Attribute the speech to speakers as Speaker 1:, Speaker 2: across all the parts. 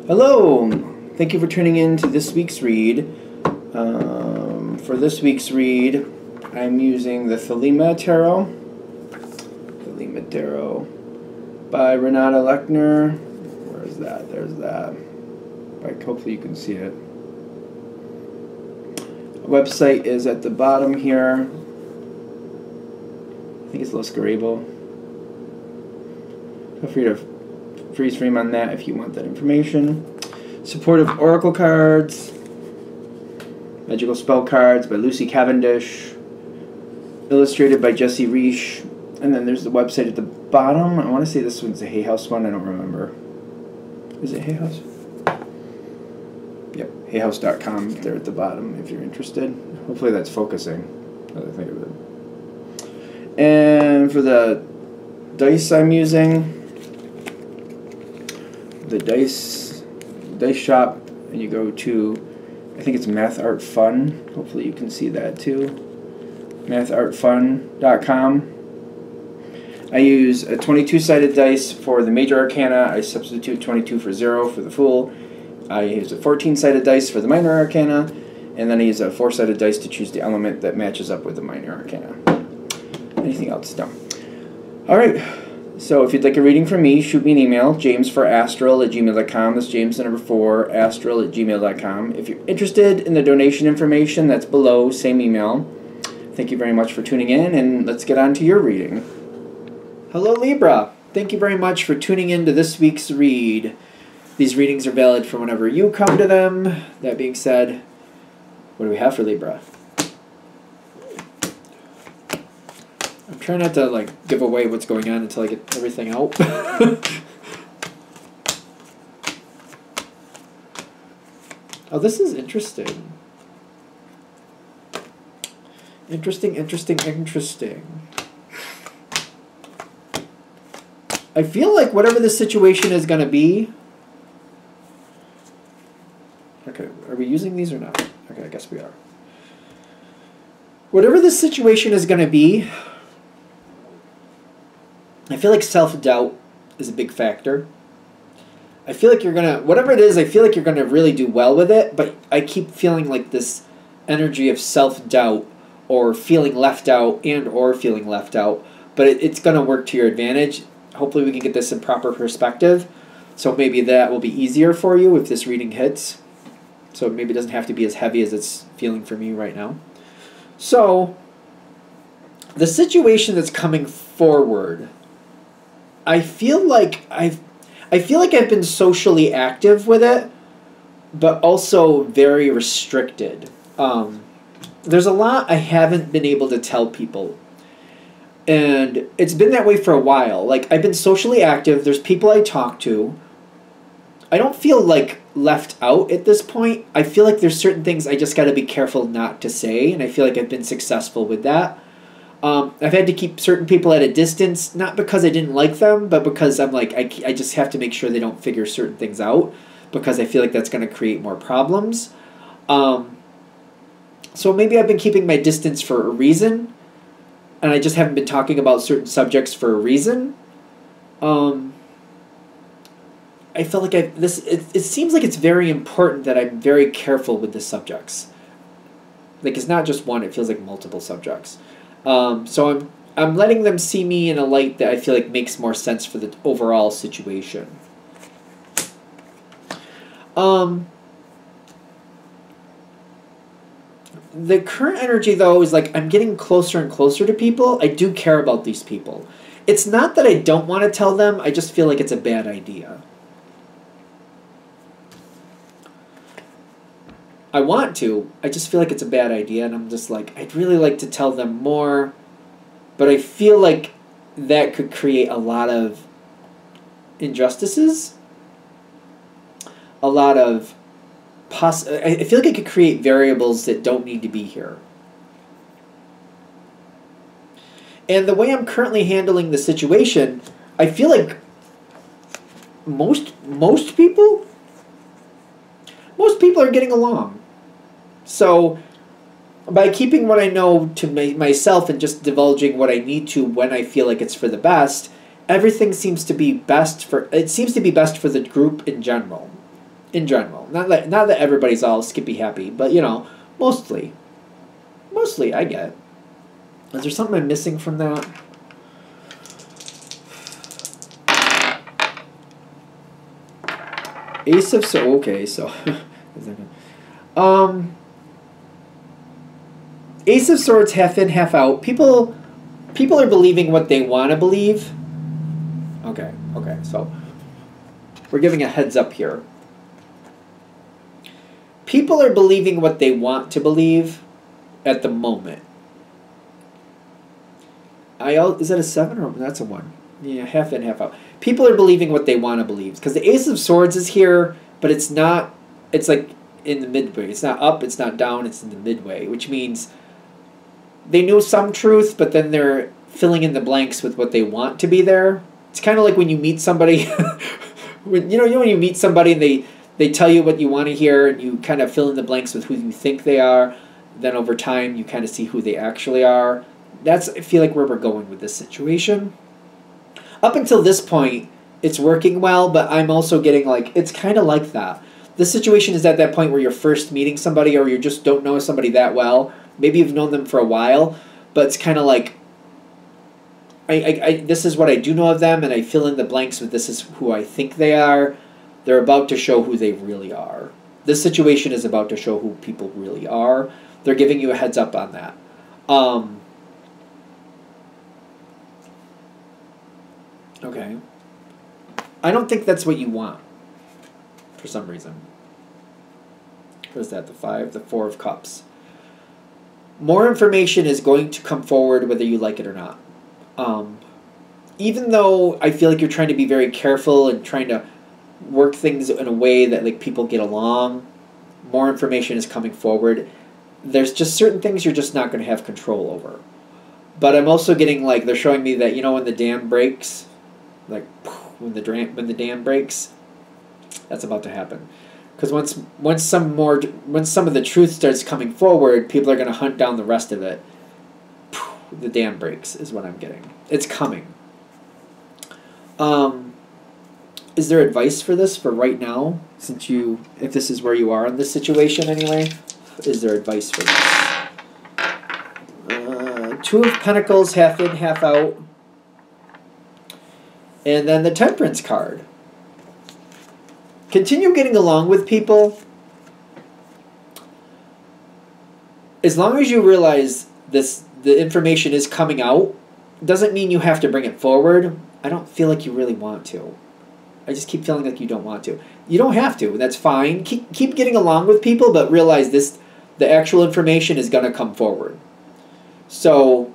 Speaker 1: Hello! Thank you for tuning in to this week's read. For this week's read, I'm using the Thelema Tarot. Thelema Tarot by Renata Lechner. Where is that? There's that. Hopefully you can see it. The website is at the bottom here. I think it's Los Garibos. Feel free to freeze frame on that if you want that information. Supportive Oracle cards. Magical Spell cards by Lucy Cavendish. Illustrated by Jesse Reish. And then there's the website at the bottom. I want to say this one's a Hay House one. I don't remember. Is it Hay House? Yep, hayhouse.com there at the bottom if you're interested. Hopefully that's focusing. Now that I think of it. And for the dice I'm using, the dice shop, and you go to, I think it's Math Art Fun. Hopefully you can see that too. mathartfun.com. I use a 22-sided dice for the major arcana. I substitute 22 for 0 for the Fool. I use a 14-sided dice for the minor arcana, and then I use a 4-sided dice to choose the element that matches up with the minor arcana. Anything else? No. Alright, so if you'd like a reading from me, shoot me an email, jamesforastral@gmail.com. That's James the number 4, astral@gmail.com. If you're interested in the donation information, that's below, same email. Thank you very much for tuning in, and let's get on to your reading. Hello Libra! Thank you very much for tuning in to this week's read. These readings are valid for whenever you come to them. That being said, what do we have for Libra? I'm trying not to give away what's going on until I get everything out. Oh, this is interesting. Interesting. I feel like whatever the situation is going to be... Okay, are we using these or not? Okay, I guess we are. Whatever the situation is going to be, I feel like self-doubt is a big factor. I feel like you're going to, whatever it is, I feel like you're going to really do well with it, but I keep feeling like this energy of self-doubt or feeling left out or feeling left out, but it's going to work to your advantage. Hopefully we can get this in proper perspective, so maybe that will be easier for you if this reading hits. So maybe it doesn't have to be as heavy as it's feeling for me right now. So, the situation that's coming forward, I feel like I've been socially active with it, but also very restricted. There's a lot I haven't been able to tell people. And it's been that way for a while. I've been socially active, there's people I talk to. I don't feel left out at this point. I feel like there's certain things I just got to be careful not to say, and I feel like I've been successful with that. I've had to keep certain people at a distance, not because I didn't like them, but because I'm I just have to make sure they don't figure certain things out, because I feel like that's going to create more problems. So maybe I've been keeping my distance for a reason, and I just haven't been talking about certain subjects for a reason. I felt like it seems like it's very important that I'm very careful with the subjects. It's not just one, it feels like multiple subjects. So I'm letting them see me in a light that I feel like makes more sense for the overall situation. The current energy, though, is I'm getting closer and closer to people. I do care about these people. It's not that I don't want to tell them, I just feel like it's a bad idea. I want to, I just feel like it's a bad idea, and I'm just I'd really like to tell them more, but I feel like that could create a lot of injustices, a lot of I feel like it could create variables that don't need to be here. And the way I'm currently handling the situation, I feel like most people are getting along. So by keeping what I know to myself and just divulging what I need to when I feel like it's for the best, everything seems to be best for the group in general. in general. Not that everybody's all skippy happy, but you know, mostly I get. Is there something I'm missing from that? Ace of Swords. Okay, so Ace of Swords, half in, half out. People are believing what they want to believe. Okay, so we're giving a heads up here. People are believing what they want to believe at the moment. Is that a 7 or that's a 1? Yeah, half in, half out. People are believing what they want to believe because the Ace of Swords is here, but it's not. It's like in the midway. It's not up. It's not down. It's in the midway, which means they know some truth, but then they're filling in the blanks with what they want to be there. It's kind of like when you meet somebody. when you meet somebody and they tell you what you want to hear, and you kind of fill in the blanks with who you think they are. Then over time, you kind of see who they actually are. I feel like where we're going with this situation. Up until this point, it's working well, but I'm also getting like, it's kind of like that. This situation is at that point where you're first meeting somebody or you just don't know somebody that well. Maybe you've known them for a while, but it's kind of like, this is what I do know of them, and I fill in the blanks with this is who I think they are. They're about to show who they really are. This situation is about to show who people really are. They're giving you a heads up on that. Okay. I don't think that's what you want, for some reason. What is that? The 4 of Cups. More information is going to come forward whether you like it or not. Even though I feel like you're trying to be very careful and trying to work things in a way that like people get along, more information is coming forward. There's just certain things you're just not going to have control over. But I'm also getting like, they're showing me that, you know, when the dam breaks, like when the dam breaks, that's about to happen. Because once some of the truth starts coming forward, people are going to hunt down the rest of it. The dam breaks is what I'm getting. It's coming. Is there advice for this for right now? If this is where you are in this situation anyway, is there advice for this? 2 of Pentacles, half in, half out. And then the Temperance card. Continue getting along with people. As long as you realize the information is coming out, doesn't mean you have to bring it forward. I don't feel like you really want to. I just keep feeling like you don't want to. You don't have to. That's fine. Keep getting along with people, but realize the actual information is going to come forward. So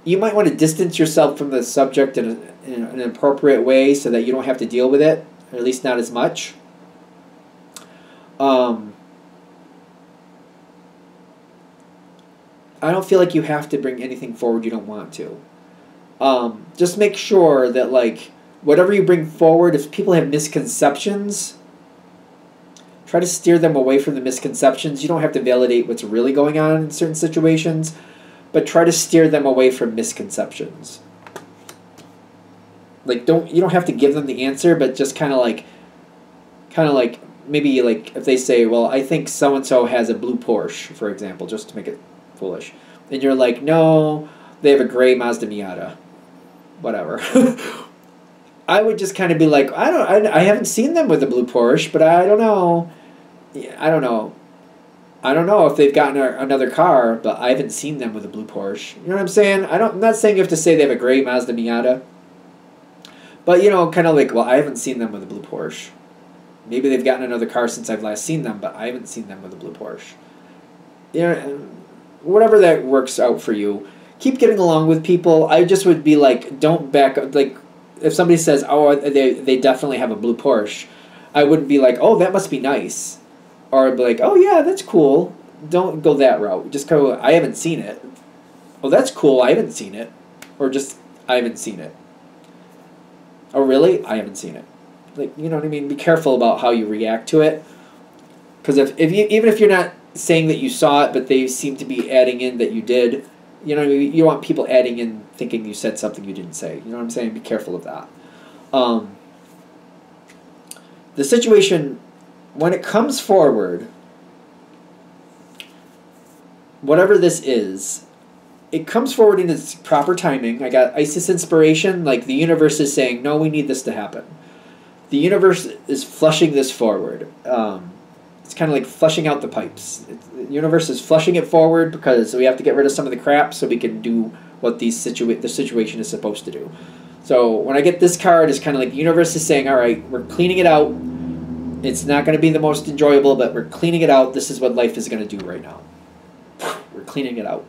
Speaker 1: you might want to distance yourself from the subject in an appropriate way so that you don't have to deal with it, or at least not as much. I don't feel like you have to bring anything forward you don't want to. Just make sure that, like, whatever you bring forward, if people have misconceptions, try to steer them away from the misconceptions. You don't have to validate what's really going on in certain situations, but try to steer them away from misconceptions. Like, you don't have to give them the answer, but just kind of like maybe like if they say, well, I think so and so has a blue Porsche, for example, just to make it foolish, and you're like, no, they have a gray Mazda Miata, whatever. I would just kind of be like, I haven't seen them with a blue Porsche, but I don't know. I don't know if they've gotten another car, but I haven't seen them with a blue Porsche. You know what I'm saying? I'm not saying you have to say they have a gray Mazda Miata. But, you know, kind of like, well, I haven't seen them with a blue Porsche. Maybe they've gotten another car since I've last seen them, but I haven't seen them with a blue Porsche. You know, whatever that works out for you. Keep getting along with people. I just would be like, don't back up. Like, if somebody says, oh, they definitely have a blue Porsche, I wouldn't be like, oh, that must be nice. Or I'd be like, oh, yeah, that's cool. Don't go that route. Just go, I haven't seen it. Oh, that's cool. I haven't seen it. Or just, I haven't seen it. Oh, really? I haven't seen it. Like, you know what I mean? Be careful about how you react to it. Because even if you're not saying that you saw it, but they seem to be adding in that you did, you know, you want people adding in thinking you said something you didn't say. You know what I'm saying? Be careful of that. The situation when it comes forward, whatever this is, it comes forward in its proper timing. I got Isis inspiration, like the universe is saying, no, we need this to happen. The universe is flushing this forward. It's kind of like flushing out the pipes. The universe is flushing it forward because we have to get rid of some of the crap so we can do what the situation is supposed to do. So when I get this card, it's kind of like the universe is saying, all right, we're cleaning it out. It's not going to be the most enjoyable, but we're cleaning it out. This is what life is going to do right now. We're cleaning it out.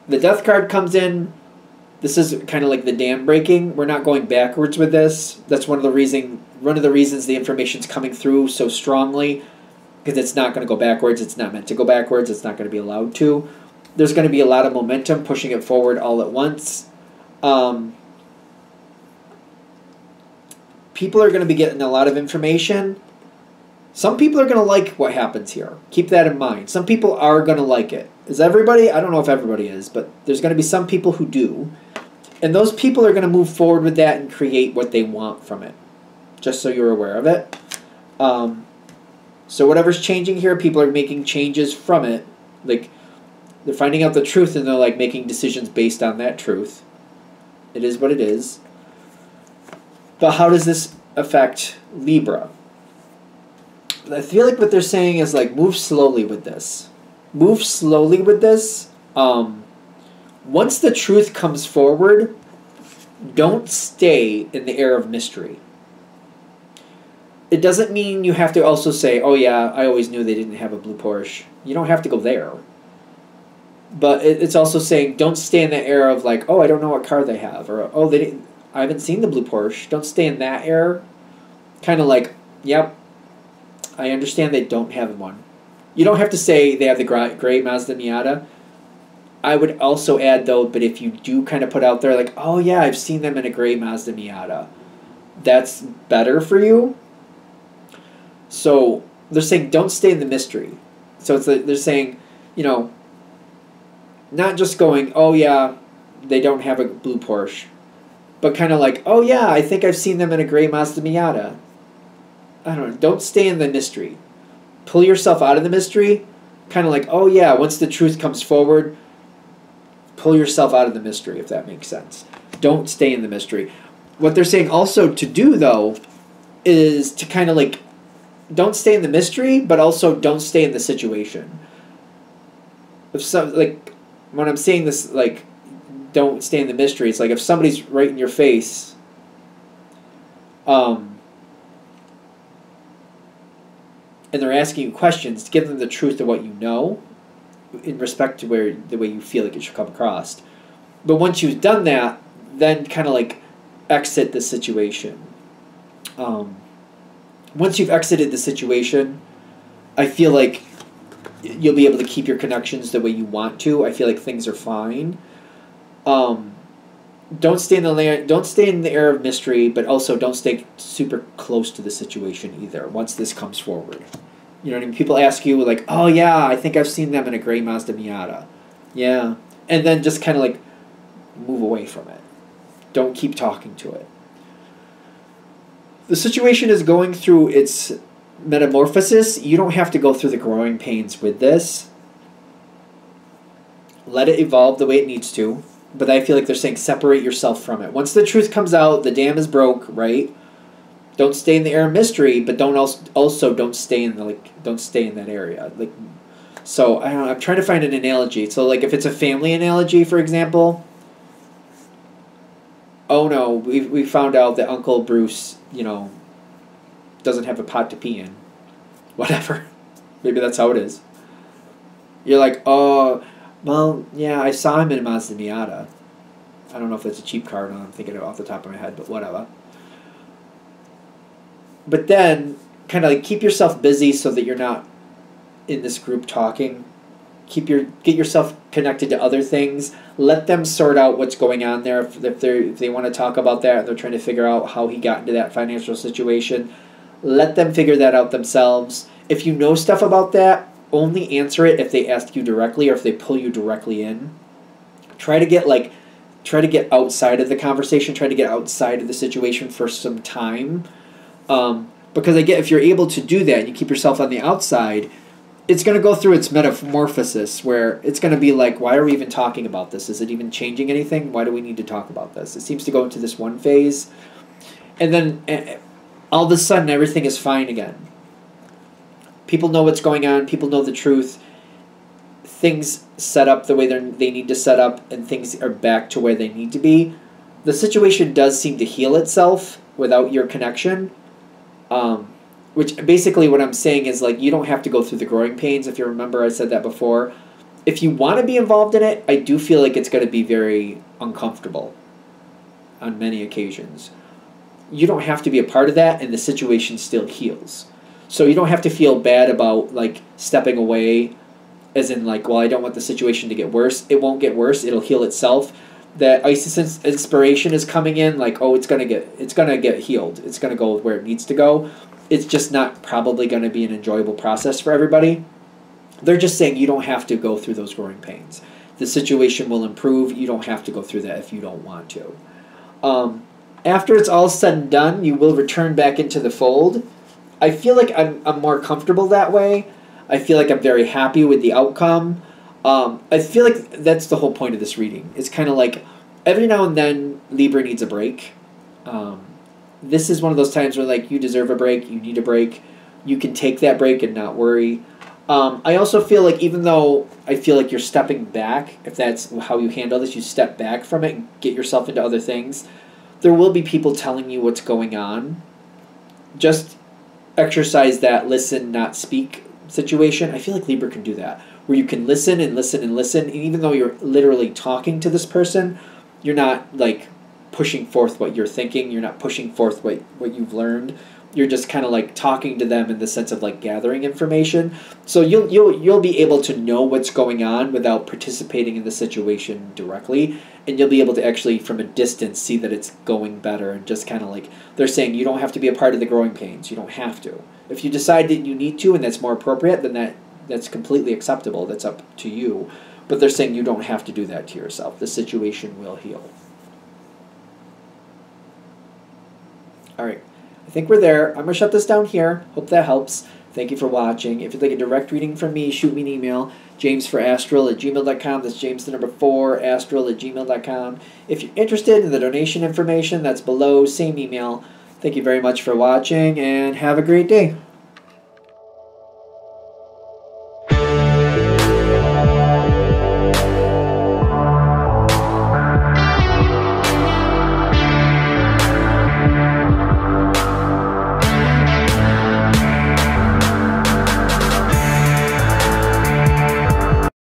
Speaker 1: The death card comes in. This is kind of like the dam breaking. We're not going backwards with this. That's one of the reasons the information's coming through so strongly, because it's not going to go backwards. It's not meant to go backwards. It's not going to be allowed to. There's going to be a lot of momentum pushing it forward all at once. People are going to be getting a lot of information. Some people are going to like what happens here. Keep that in mind. Some people are going to like it. Is everybody? I don't know if everybody is, but there's going to be some people who do. And those people are going to move forward with that and create what they want from it. Just so you're aware of it. So whatever's changing here, people are making changes from it. Like, they're finding out the truth and they're like making decisions based on that truth. It is what it is. But how does this affect Libra? I feel like what they're saying is like, move slowly with this. Move slowly with this. Once the truth comes forward, don't stay in the air of mystery. It doesn't mean you have to also say, oh yeah, I always knew they didn't have a blue Porsche. You don't have to go there. But it's also saying, don't stay in the air of like, oh, I don't know what car they have. Or, oh, I haven't seen the blue Porsche. Don't stay in that air. Kind of like, yep, I understand they don't have one. You don't have to say they have the gray Mazda Miata. I would also add, though, but if you do kind of put out there like, oh, yeah, I've seen them in a gray Mazda Miata, that's better for you. So they're saying don't stay in the mystery. So it's like they're saying, you know, not just going, oh, yeah, they don't have a blue Porsche, but kind of like, oh, yeah, I think I've seen them in a gray Mazda Miata. I don't know. Don't stay in the mystery. Pull yourself out of the mystery. Kind of like, oh, yeah, once the truth comes forward, pull yourself out of the mystery, if that makes sense. Don't stay in the mystery. What they're saying also to do, though, is to kind of like, don't stay in the mystery, but also don't stay in the situation. If some, like, when I'm saying this, like, don't stay in the mystery, it's like if somebody's right in your face, and they're asking you questions, to give them the truth of what you know, in respect to the way you feel like it should come across. But once you've done that, then kind of like exit the situation. Once you've exited the situation, I feel like you'll be able to keep your connections the way you want to. I feel like things are fine. Don't stay in the air of mystery, but also don't stay super close to the situation either. Once this comes forward, you know what I mean. People ask you like, "Oh yeah, I think I've seen them in a gray Mazda Miata." Yeah, and then just kind of like move away from it. Don't keep talking to it. The situation is going through its metamorphosis. You don't have to go through the growing pains with this. Let it evolve the way it needs to. But I feel like they're saying separate yourself from it. Once the truth comes out, the dam is broke, right? Don't stay in the air of mystery, but don't stay in that area. Like, so I don't know, I'm trying to find an analogy. So like if it's a family analogy, for example, oh no, we found out that Uncle Bruce, you know, doesn't have a pot to pee in. Whatever. Maybe that's how it is. You're like, oh, well, yeah, I saw him in a Mazda Miata. I don't know if that's a cheap car or not. I'm thinking it off the top of my head, but whatever. But then, kind of like keep yourself busy so that you're not in this group talking. Get yourself connected to other things. Let them sort out what's going on there. If they want to talk about that, they're trying to figure out how he got into that financial situation. Let them figure that out themselves. If you know stuff about that, only answer it if they ask you directly or if they pull you directly in. Try to get outside of the conversation. Try to get outside of the situation for some time. Because I get if you're able to do that and you keep yourself on the outside, it's going to go through its metamorphosis where it's going to be like, why are we even talking about this? Is it even changing anything? Why do we need to talk about this? It seems to go into this one phase. And then all of a sudden, everything is fine again. People know what's going on. People know the truth. Things set up the way they need to set up, and things are back to where they need to be. The situation does seem to heal itself without your connection. Which basically what I'm saying is like you don't have to go through the growing pains. If you remember, I said that before. If you want to be involved in it, I do feel like it's going to be very uncomfortable on many occasions. You don't have to be a part of that, and the situation still heals. So you don't have to feel bad about like stepping away, as in like, well, I don't want the situation to get worse. It won't get worse. It'll heal itself. That Isis inspiration is coming in, like, oh, it's gonna get healed. It's gonna go where it needs to go. It's just not probably going to be an enjoyable process for everybody. They're just saying you don't have to go through those growing pains. The situation will improve. You don't have to go through that if you don't want to. After it's all said and done, you will return back into the fold. I feel like I'm more comfortable that way. I feel like I'm very happy with the outcome. I feel like that's the whole point of this reading. It's kind of like every now and then Libra needs a break. This is one of those times where like you deserve a break, you need a break. You can take that break and not worry. I also feel like even though I feel like you're stepping back, if that's how you handle this, you step back from it and get yourself into other things, there will be people telling you what's going on. Just exercise that listen, not speak situation. I feel like Libra can do that, where you can listen and listen and listen, and even though you're literally talking to this person, you're not like pushing forth what you're thinking. You're not pushing forth what you've learned. You're just kind of like talking to them in the sense of like gathering information. So you'll be able to know what's going on without participating in the situation directly, and you'll be able to actually from a distance see that it's going better, and just kind of like they're saying you don't have to be a part of the growing pains. You don't have to. If you decide that you need to and that's more appropriate, then that's completely acceptable. That's up to you. But they're saying you don't have to do that to yourself. The situation will heal. All right, I think we're there. I'm going to shut this down here. Hope that helps. Thank you for watching. If you'd like a direct reading from me, shoot me an email, jamesforastral@gmail.com. That's James the number 4, astral@gmail.com. If you're interested in the donation information, that's below, same email. Thank you very much for watching, and have a great day.